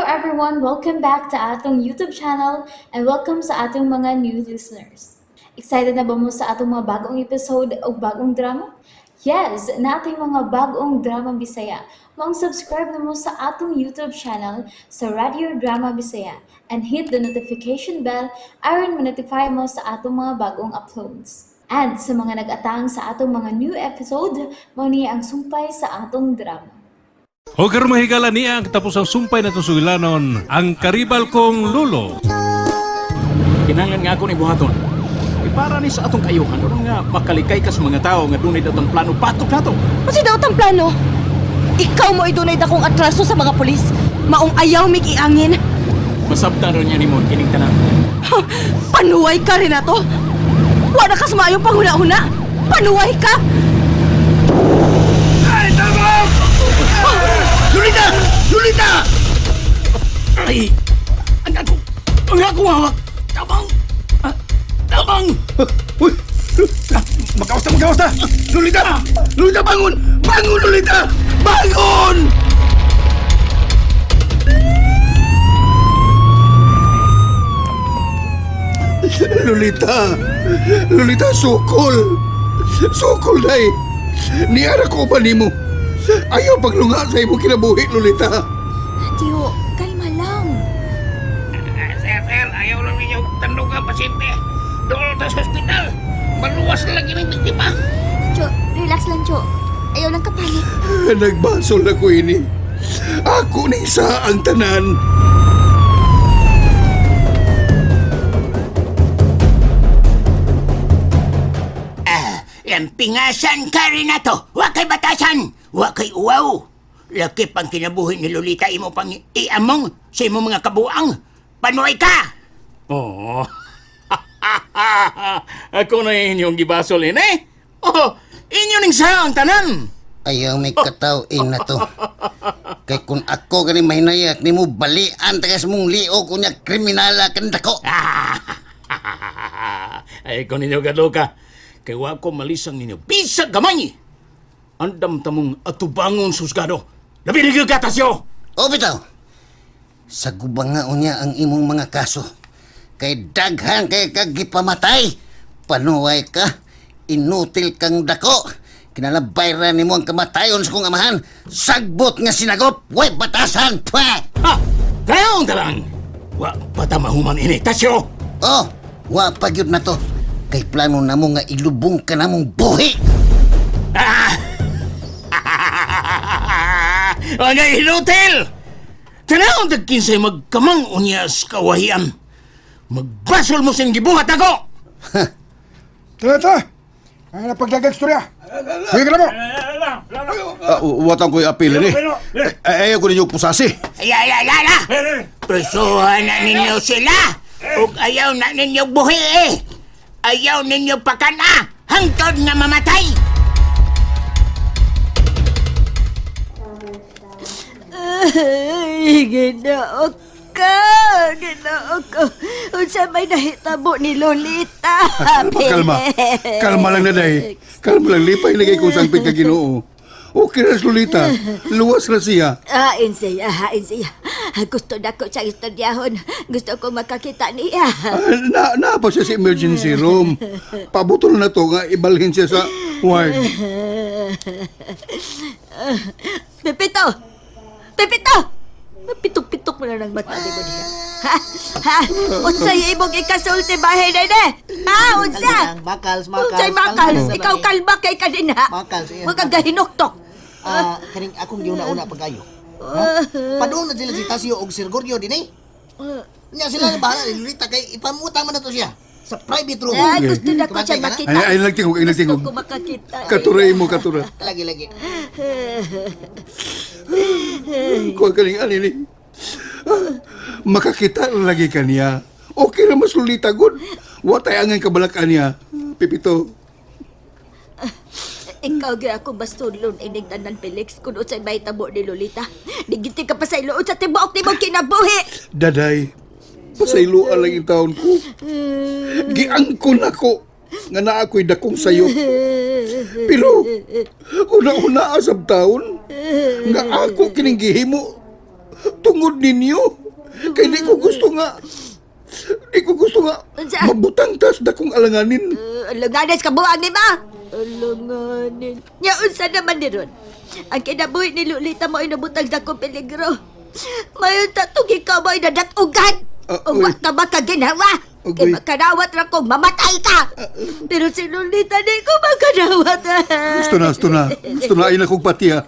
everyone, welcome back to atong YouTube channel and welcome sa atong mga new listeners. Excited na ba mo sa atong mga bagong episode o bagong drama? Yes, na ating mga bagong drama Bisaya. Subscribe na mo sa atong YouTube channel sa Radio Drama Bisaya and hit the notification bell aron ma-notify mo sa atong mga bagong uploads. And sa mga nag-atang sa atong mga new episode, mo niya ang sumpay sa atong drama. O karon mahigala niya ang tapos ang sumpay na sugilanon ang karibal kong lulo. Kinahanglan nga ako ni buhaton. Para ni sa atong kayuhan, ano nga makalikay ka sa mga tao nga dunay datong plano patok nato. Kasi daw tang plano? Ikaw mo idunay dakong atraso sa mga pulis. Maong ayaw mig iangin. Masabtan ron niya ni mo kining tanan. Ha, panuway ka rin na to. Wala ka sa mayong panghuna-huna. Panuway ka. Ay, tama! Lolita! Lolita! Ay! Ang ako hawak! Tabang! Tabang! Uy! Magkawas na! Lolita! Lolita, bangun! Bangun, Lolita! Bangun! Lolita! Lolita, sukol! Sukol, day! Niara ko ba ni mo? Ayaw paglunga sa imong kinabuhi, Lolita! Tiyo, kalma lang. Sir, ayaw lang ninyo tandog ang pasyente. Doon tayo sa hospital. Maluwas na lagi ng biktima. Jo, relax lang, Jo. Ayaw lang kapalit. Nagbasol na ko ini. Ako ni isa ang tanan. Yan pingasan ka rin na to. Wakay batasan. Wakay uwaw. Laki pang kinabuhi ni Lolita imo pang iamong sa imo mga kabuang. Panuay ka! Oh. Ako na inyong gibasol eh. Oh, inyo ning sa ang tanan. Ayaw may katawin na to. Kay kung ako gani mahinayak ni mo balian tagas mong liog kunya kriminala kanda ko. Ay ko ninyo gadoka. Kay wa ko malisang ninyo. Bisag gamay! Andam tamong atubangon susgado. Labi ni gatasyo! O bitaw, sa gubangaon niya ang imong mga kaso. Kay daghan kay kagipamatay. Panuway ka, inutil kang dako. Kinalabayran nimo ang kamatayon sa kong amahan. Sagbot nga sinagop, way batasan, pwa! Ha! Dayon talang! Wa patamahuman ini, tasyo! Oh, wa pagyud na to. Kay plano na mo nga ilubong ka na mong buhi. Ano inutil! Tanawang tagkinsay magkamang unyas kawahian. Magbasol mo siyang gibuhat ako! Tata! Ano pagdagag storya? Sige ka na mo! Watang ko'y apil ni. Ayaw ko ninyo pusasi. Ayala! Presuhan na ninyo sila! Ug ayaw na ninyo buhi eh! Ayaw ninyo pakana! Hangtod na mamatay! Ay, ginoo ka. Ginoo ko. Unsa may nahitabo ni Lolita. Kalma lang na day. Kalma lang, lipay lagay kung sangpit ka Ginoo. Okay na Lolita, luwas na siya. Hain siya. Gusto na ko siyang istoryahon. Gusto ko makakita niya. Na pa siya sa emergency room. Pabutol na to nga ibalhin siya sa ward. Pepito! Pitok-pitok mo na ng mata ni mo niya. Ha? Unsa'y imong ikasulti bahay na ni? Ha? Unsa? Makals. Unsa'y makals? Ikaw kalma kay kanina. Makals, iya. Huwag kang gahinoktok. Kaning akong giuna-una pagayo. Padung na sila si Tasio og Sir Gordio din eh. Nya sila na bahala ni Lolita kay ipamutang man na to siya sa private room. Gusto na ko siya makita. Ay nagtingog. Gusto ko makakita. Katuray mo, katura. Lagi. Kuha ka ning anini. Makakita lagi ka niya. Okay na mas Lolita, good. Watay angan kabalakan niya. Pipito. Ikaw gyud ako bastulon ining tanan Felix kun unsay mahitabo ni Lolita. Digiti ka pa sa iluod sa tibuok nimong kinabuhi. Daday, pasayloan lang yung taon ko. Giangkon ako nga na ako'y dakong sayo. Pero, una-una asab taon, nga ako kining gihimo, tungod ninyo. Kay di ko gusto nga Unsa? mabutang tas dakong alanganin. Alanganin ka buwang ni ba? Alanganin. Nya unsa naman ni ron? Ang kinabuhi ni Lolita mo ay nabutang sa kong peligro. Mayon tatong ikaw mo ay nadatugan. Uy. Uwat ka ba ka ginawa? Uy. Kaya makanawat ra kong mamatay ka. Pero si Lolita di ko makanawat. Gusto na. Gusto na ay nakong patiya.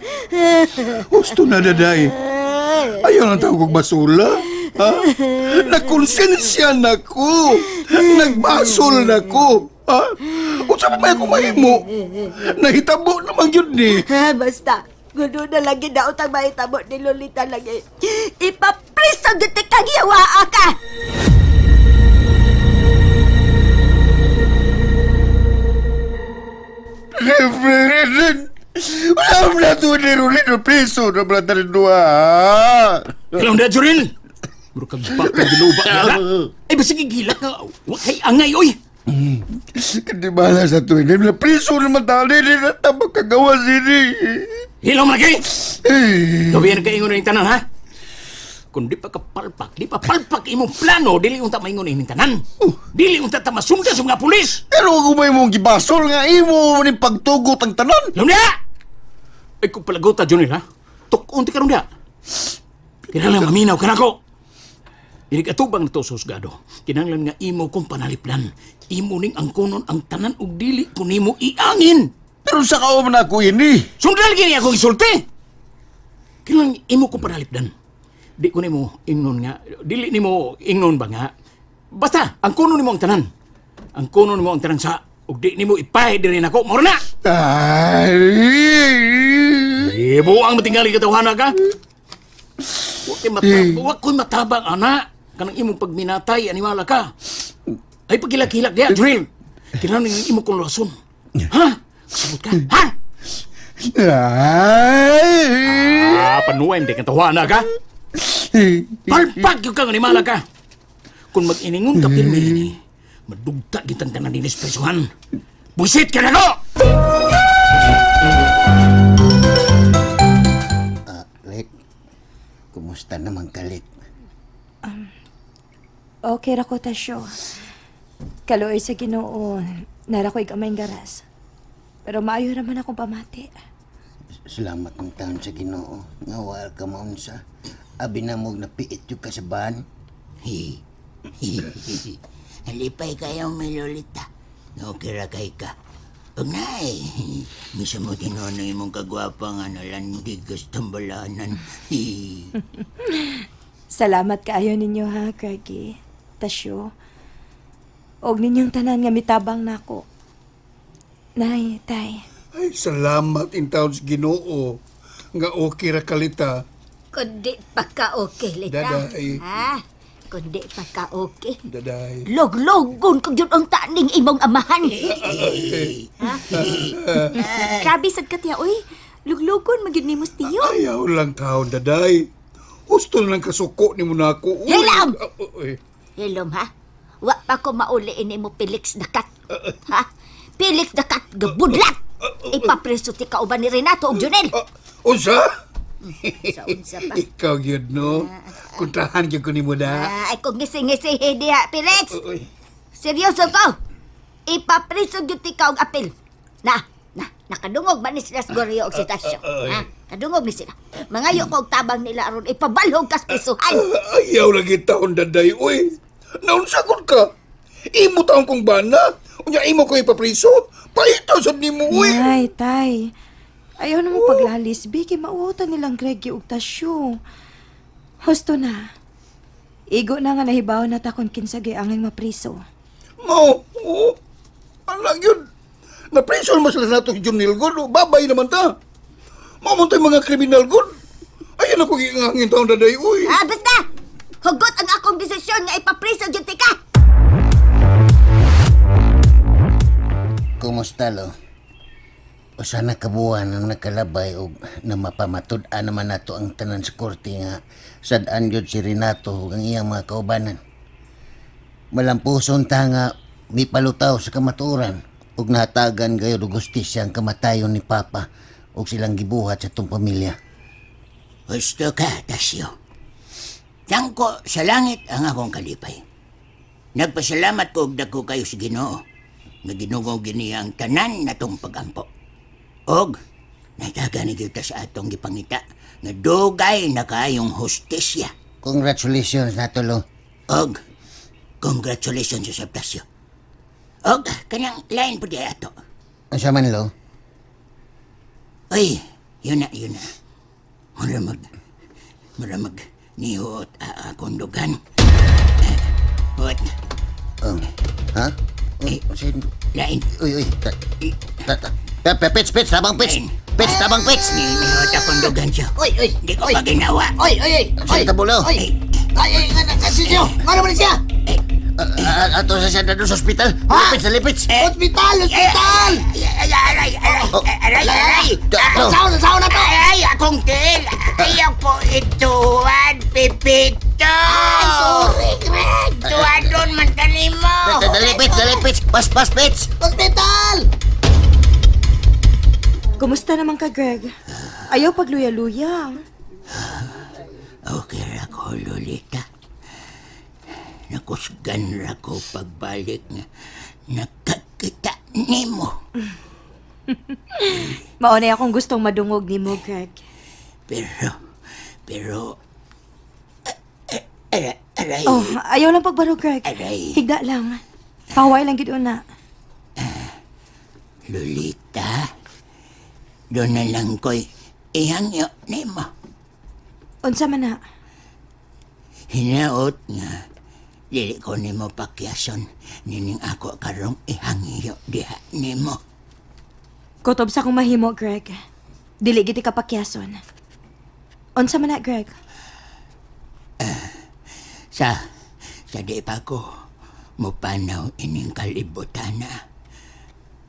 Gusto na, daday. Ayaw ng tawag kong basula. Ha? Nakonsensya na ko. Nagbasol na ko. Ha? O sa pa ako mahimo? Nahitabo naman yun ni. Basta, gusto na lagi na utang mahitabo ni Lolita lagi. Ipapriso giti kang yawa ka! Reverend! Wala mo na ito ni Rolino Preso na mga tarinduwa. Kailang na, Joril! Muro kang bakang giluba na. Ay, basta gigilak nga. Huwag kay angay, oy! Hindi bala sa ito. Hindi na preso naman tali. Hindi na tabang kagawa sini. Hilaw mo lagi! Gabihan ka ingon ng tanan, ha? Kung di pa kapalpak, di pa palpak imong plano, dili unta maingon ng tanan. Dili unta ta masunda sa mga pulis. Pero kung may mong gibasol nga imo ni pagtugot ang tanan. Launa! Ay, kung palagota, Jonil, ha? Tuk-unti ka rin da. Kinahanglan maminaw ka na ko. Inikatubang na to sa husgado. Kinahanglan nga imo kong panaliplan. Imo ning angkonon ang tanan ug dili kung nimo iangin. Pero sa kauman ako ini. Sundal gini akong isulti. Kinahanglan imo kong panaliplan. Di ko nimo ingnon nga. Dili nimo ingnon ba nga. Basta, ang kuno nimo ang tanan. Ang kuno nimo ang tanan sa ug di nimo ipay diri nako. Moro na! Ay. Ibo ang matingali katawhana ka. Huwag ko'y matabang, anak. Kanang imong pagminatay, aniwala ka. Ay, pagkilak-hilak diya, drill. Kailangan ng imong kong lason. Ha? Kasabot ka? Ha? Ay. Panuwa, hindi katawhana ka. Palpag yung kang animala ka. Kung mag-iningon ka pirmi ini, madugta kitang tanan dinis presuhan. Buisit ka na ko! Lek, kumusta naman ka, Lek? Okay ra ko tasyo. Kaloy sa Ginoo, nara ko'y kamay garas. Pero maayo naman akong pamati. Salamat ng taon sa Ginoo. Ngawal ka maunsa. Abi na mo napiit yung kasabahan. Halipay kayo, may Lolita. Nokira kay ka. Unay, misa mo tinono imong kagwapang landig gustambalanan. Salamat kaayo ninyo ha, Craigie. Tasyo. Og ninyong tanan nga mitabang nako. Nay, tay. Ay, salamat in taon sa Ginoo. Nga okay ra kalita. Kundi pa ka okay, Lita. Daday. Ha? Kundi pa ka okay. Daday. Log-logon kung yun ang taning imong amahan. Grabe sad ka tiya, uy. Luglugon magid ni tiyo. Ayaw lang taon, daday. Gusto na lang kasuko ni mo na ako. Uy. Hilam! Uy. Hilom, ha? Wa pa ko mauliin mo Felix Dakat. Ha? Felix Dakat, gabudlat! Ipapreso ti kauban ni Renato og Junel. Unsa? Sa unsa pa? Ikaw yun, no? Kuntahan yun ko ni mo na. Ay, kung ngisi-ngisi, diha, Felix. Uy. Seryoso ko. Ipapreso gyud ti ka og apil. Nakadungog ba ni sila sa Goryo og si Tasyo? Ha? Kadungog ni sila. Mangayo ko og tabang nila aron ipabalhog kas prisuhan. Ayaw lagi taon, daday. Uy, naunsagon ka. Imo taon kong bana. Unya imo ko ipapriso. Paito sa ni mo, uy. Nay, tay. Ayaw na mo paglalis, Biki. Mauutan nilang Greggy ug Tasyo. Husto na. Igo na nga nahibaw na takon kinsagay anging mapriso. Mo, oh. Anak yun. Napriso naman sila nato si Junil God. Babay naman ta. Mamuntay mga kriminal God. Ayan ako gingangin taon, daday, uy. Basta! Hugot ang akong desisyon nga ipapreso gyud ti ka. Kumusta, lo? O sana kabuuan ang nakalabay o na mapamatud-an naman nato ang tanan sa korte nga sadaan yun si Renato ug ang iyang mga kaubanan. Malampuson ta nga may palutaw sa kamaturan ug nahatagan gayo og gustisya ang kamatayon ni Papa ug silang gibuhat sa tong pamilya. Gusto ka, Tasyo. dangko sa langit ang akong kalipay. Nagpasalamat ko og dako kayo sa Ginoo. Nga ginugong gini ang tanan natong pagampo. Og nataga ni kita sa atong gipangita nga dugay na kayong hostesya. Congratulations, Natulo. Og congratulations sa Sabtasyo. Og kanang lain po di ato. Ang sa man, Lo? Ay, yun na. Muramag nihot akong dugan. What? Ha? Eh, Sin... lain. Uy. Pits, tabang pits. Pits, tabang pits. Nihot akong dugan siya. Oy! Di ko pa ginawa. Oy! Sa tabulo. Ay! Nga kasi siya! Ano ba siya? Ato sa siya na doon sa ospital. Ha? Lipits. Hospital! Aray! Saan na to? Ay, akong tail! Ayaw ko ituan, Pipito! Ay, sorry, Greg! Tuan doon man kanimo! Lipits. Pas, pits. Hospital! Kumusta naman ka, Greg? Ayaw pagluya-luya. Okay ra ko, Lolita. Nakusgan ra ko pagbalik nga nakakita nimo. Maunay akong gustong madungog ni mo, Greg. Pero... Aray. Oh, ayaw lang pagbaro, Greg. Aray. Higda lang. Paway lang gid una. Lolita, doon na lang ko'y ihangyo nimo. Unsa man na? Hinaot nga, dili ko nimo pakyason, nining ako karong ihangyo diha nimo. Kutob sa kong mahimo, Greg. Dili giti ka pakyason. Unsa man na, Greg? Sa di pa ko mupanaw ining kalibutana.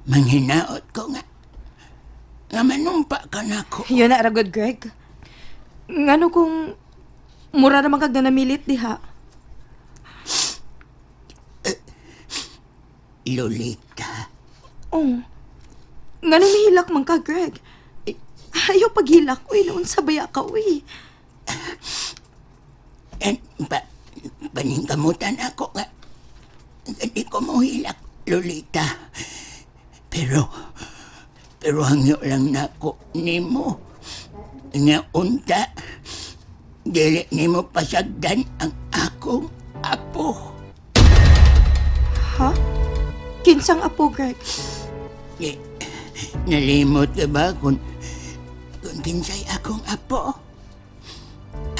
Manghinaot ko nga manumpa ka na ko. Yun na, ragod, Greg. Ngano kung mura naman kag na namilit diha? Lolita, Oh. Ngano mihilak man ka, Greg? Ayaw paghilak, uy. Noon sabaya ka, uy. paningkamutan ako nga hindi ko mohilak, Lolita. Pero hangyo lang nako nimo nga unta dili nimo pasagdan ang akong apo. Ha? Kinsang apo, Greg? Nalimot ka ba kung kinsay akong apo?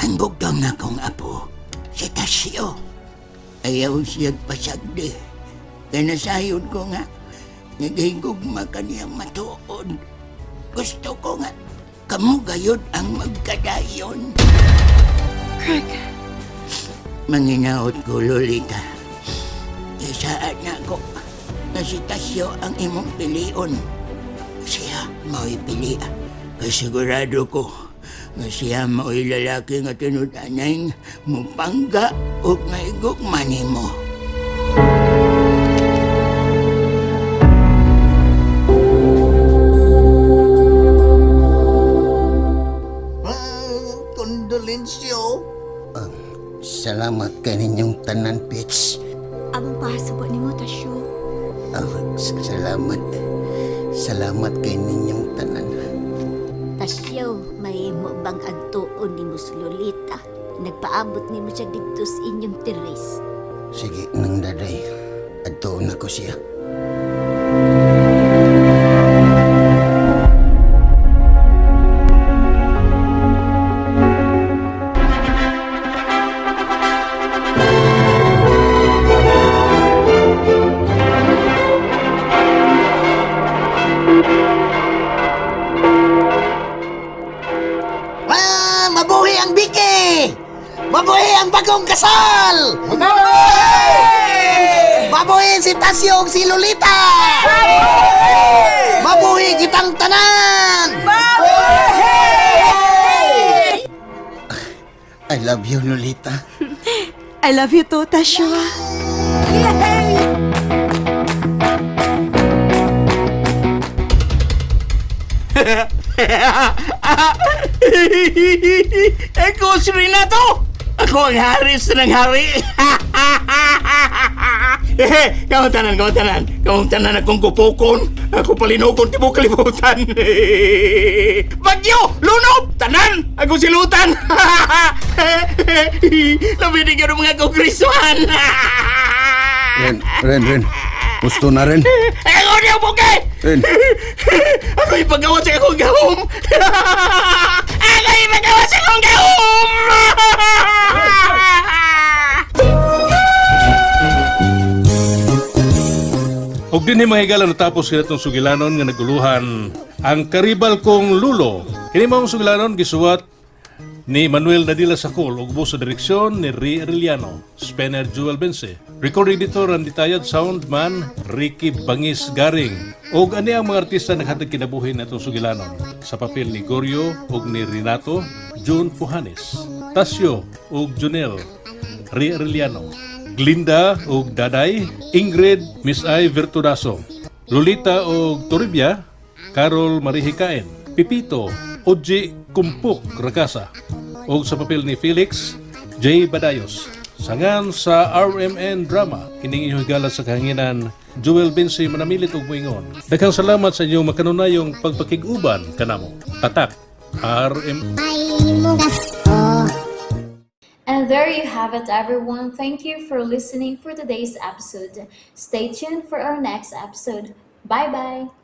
Ang bugdong akong apo, si Tasyo. Ayaw siya'g pasagdi. Kaya nasayod ko nga, nagigugma ka niyang matuod. Gusto ko nga, kamu gayod ang magkadayon. Greg. Manginaot ko, Lolita. Isaad na ko na si Tasyo ang imong pilion. Siya mao'y pili. Kasigurado ko nga siya mao'y lalaki nga tinudanay mupangga o ngaigugma nimo. Kondolensyo. Salamat kay ninyong tanan, Pits. Among pahasubo ni mo, Tasyo. Salamat. Salamat kay ninyong tanan. Tasyo, may mo bang agtuon ni Mus Lolita? Nagpaabot ni mo siya dito sa inyong teres. Sige, nang daday. Adtoon ako siya. Mabuhi ang Biki! Mabuhi ang bagong kasal! Mabuhi si Tasyo ug si Lolita! Mabuhi kitang tanan! I love you, Lolita. I love you too, Tasyo. Ako si Renato! Ako ang hari sa nang hari. Kamutanan akong kupukon. Ako palinukon tibok kalibutan. Bagyo! Lunob! Tanan! Ako silutan! Labinig yun ang mga kongreswan! Ren. Gusto na rin. Ako niya buke! Ren. Ako ipagawa sa akong gahom! Ako ipagawa sa akong gahom! Og din mahigala natapos sila itong sugilanon nga naguluhan ang karibal kong lulo. Kini mong sugilanon gisuwat ni Manuel Nadila Sacol ug buo sa direksyon ni Ri Arellano, Spanner Jewel Bense. Record editor and detayed sound man Ricky Bangis Garing. Og ani ang mga artista naghatag kinabuhi natong sugilanon sa papel ni Goryo ug ni Renato, June Pujanes, Tasio ug Junel, Ri Arellano, Glinda ug Daday, Ingrid Miss Ay Vertudaso, Lolita ug Toribia, Carol Marihikain, Pipito, Oji Kumpuk Rakasa, ug sa papel ni Felix J. Badayos. Sangan sa RMN Drama, kining ihugala sa kahanginan Jewel Bense manamilit og moingon. Daghang salamat sa inyong makanunayong pagpakig-uban kanamo. Tatak RM. And there you have it, everyone. Thank you for listening for today's episode. Stay tuned for our next episode. Bye-bye.